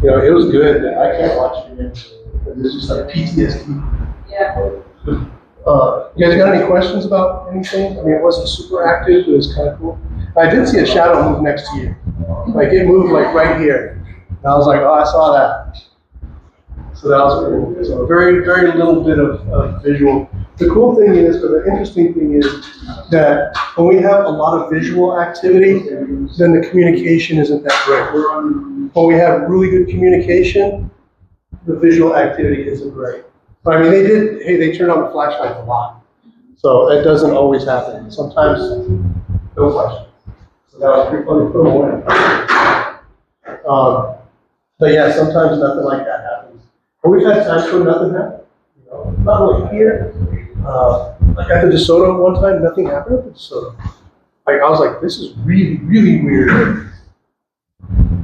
You know, it was good, but I can't watch it again. It's just like PTSD. Yeah. You guys got any questions about anything? I mean, it wasn't super active, but it was kind of cool. I did see a shadow move next to you. Like, it moved like right here. And I was like, oh, I saw that. So that was cool. So very, very little bit of visual. The cool thing is, or the interesting thing is, that when we have a lot of visual activity, then the communication isn't that great. When we have really good communication, the visual activity isn't great. But I mean, they turned on the flashlights a lot. So that doesn't always happen. Sometimes, no flashlights. So that was pretty funny, put them away. But yeah, sometimes nothing like that happens. And we've had times where nothing happened. You know, not like here. Like at the DeSoto one time, nothing happened at the DeSoto. Like, I was like, this is really, really weird.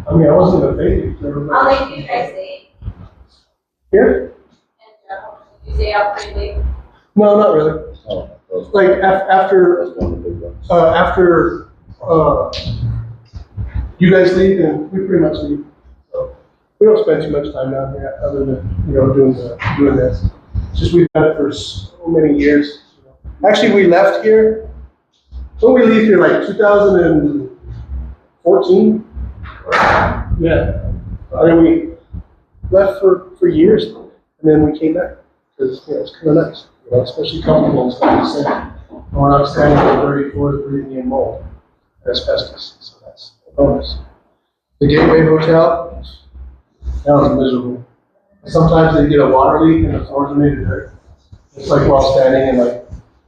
I mean, I wasn't even thinking. How late do you guys stay? Here? You stay out pretty late? No, not really. Like after you guys leave, and we pretty much leave. So we don't spend too much time down here, other than doing this. It's just we've done it for so many years. Actually, we left here. When we leave here, like 2014. Yeah. And then we left for years, and then we came back because it's kind of nice, especially comfortable and stuff. And we're not standing on the 30 floors breathing in mold and asbestos, so that's a bonus. The Gateway Hotel, that was miserable. Sometimes they get a water leak and the floors are made of dirt. It's like while standing in like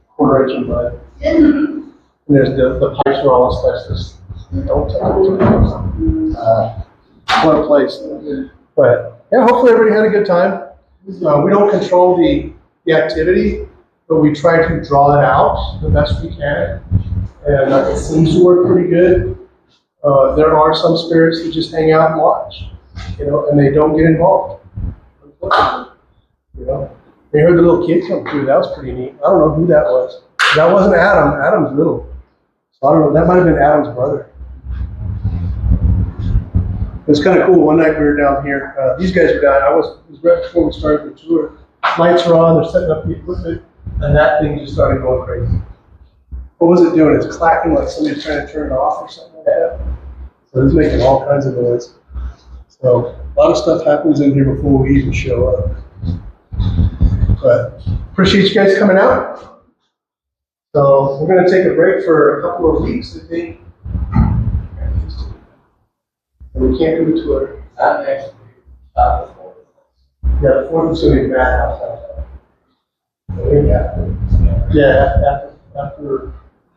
quarter-inch of mud. And there's the pipes are all asbestos. Don't tell me. What a place. But yeah, hopefully everybody had a good time. We don't control the activity, but we try to draw it out the best we can. And it seems to work pretty good. There are some spirits that just hang out and watch, and they don't get involved. You heard the little kid come through. That was pretty neat. I don't know who that was. That wasn't Adam. Adam's little. So I don't know. That might have been Adam's brother. It was kind of cool. One night we were down here. These guys were down. It was right before we started the tour. Lights were on. They're setting up the equipment, and that thing just started going crazy. What was it doing? It's clacking like somebody's trying to turn it off or something like that. So it's making all kinds of noise. So a lot of stuff happens in here before we even show up. But appreciate you guys coming out. So we're going to take a break for a couple of weeks, I think. And we can't do the tour. Not next week. Not the 4th. Yeah, the 4th is going to be bad house. Yeah, after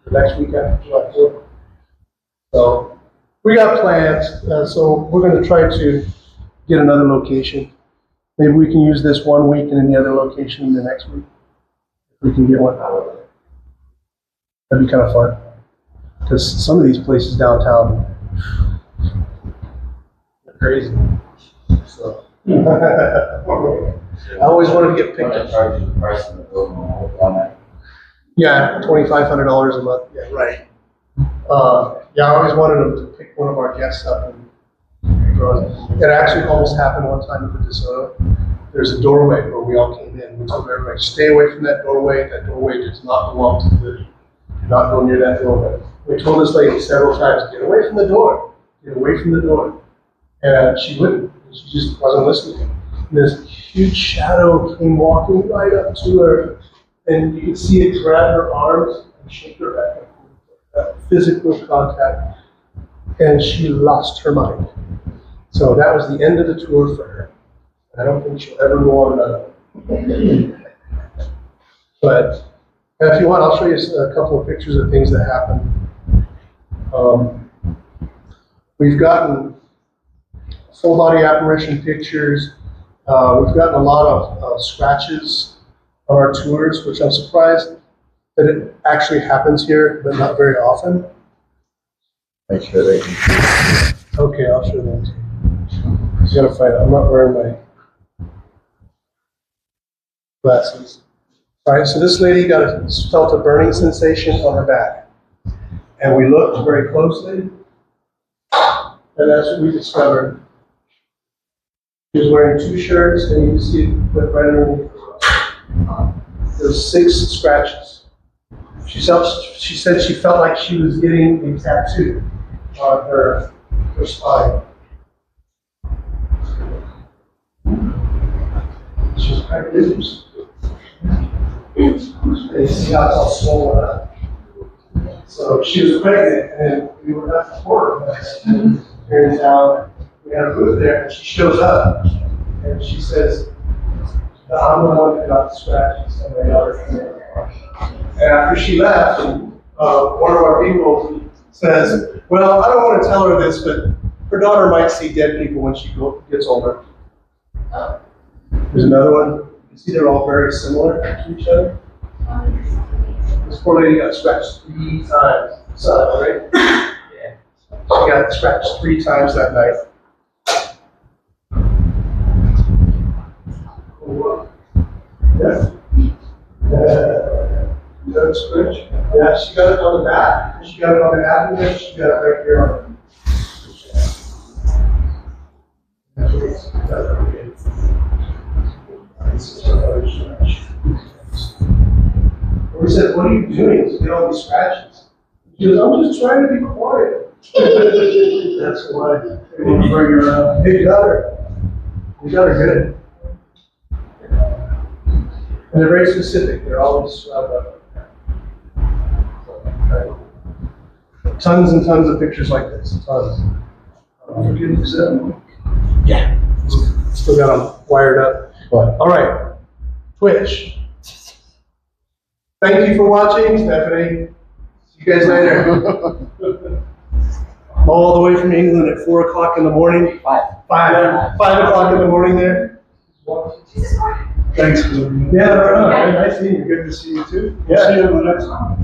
the next week after July 4th. So we got plans. So we're going to try to get another location. Maybe we can use this one week and then the other location the next week. If we can get one. That'd be kind of fun. Because some of these places downtown are crazy. So I always wanted to get picked up. Charge you the price of the building on that. Yeah, $2,500 a month. Yeah, right. Yeah, I always wanted them to pick one of our guests up and draw it. It actually almost happened one time at the DeSoto. There's a doorway where we all came in. We told everybody, stay away from that doorway. That doorway does not belong to the building. Do not go near that doorway. We told this lady several times, get away from the door. Get away from the door. And she wouldn't. She just wasn't listening. And this huge shadow came walking right up to her. And you could see it grab her arms and shake her back and forth. That physical contact. And she lost her mind. So that was the end of the tour for her. I don't think she'll ever go on another one. But if you want, I'll show you a couple of pictures of things that happened. We've gotten full body apparition pictures. We've gotten a lot of scratches on our tours, which I'm surprised that it actually happens here, but not very often. Make sure they can. Okay, I'll show them to you. You gotta find it. I'm not wearing my glasses. All right, so this lady felt a burning sensation on her back. And we looked very closely, and that's what we discovered. She was wearing 2 shirts, and you can see it went right underneath. There's 6 scratches. She said she felt like she was getting a tattoo on her spine. She was pregnant. And you see how it's all swollen up. So she was pregnant, and we were at the port here in town. We had a booth there, and she shows up, and she says, I'm the one that got the scratches, and they got her. And after she left, one of our people says, well, I don't want to tell her this, but her daughter might see dead people when she gets older. There's another one. You see they're all very similar to each other. This poor lady got scratched 3 times. So, right? Yeah. She got scratched 3 times that night. Yeah. That's scratch. Yeah, she got it on the back. She got it on the abdomen. She got it right here. We said, what are you doing to get all these scratches? She goes, I'm just trying to be quiet. That's why. They didn't bring her around. Hey, you got her. You got her good. And they're very specific. They're always tons and tons of pictures like this. Tons. Forgiveness. Yeah. Still got them wired up. What? All right. Twitch. Thank you for watching, Stephanie. See you guys later. All the way from England at 4 o'clock in the morning. 5 o'clock in the morning there. Thanks. Yeah, nice seeing you. Good to see you too. Yeah. See you on the next one.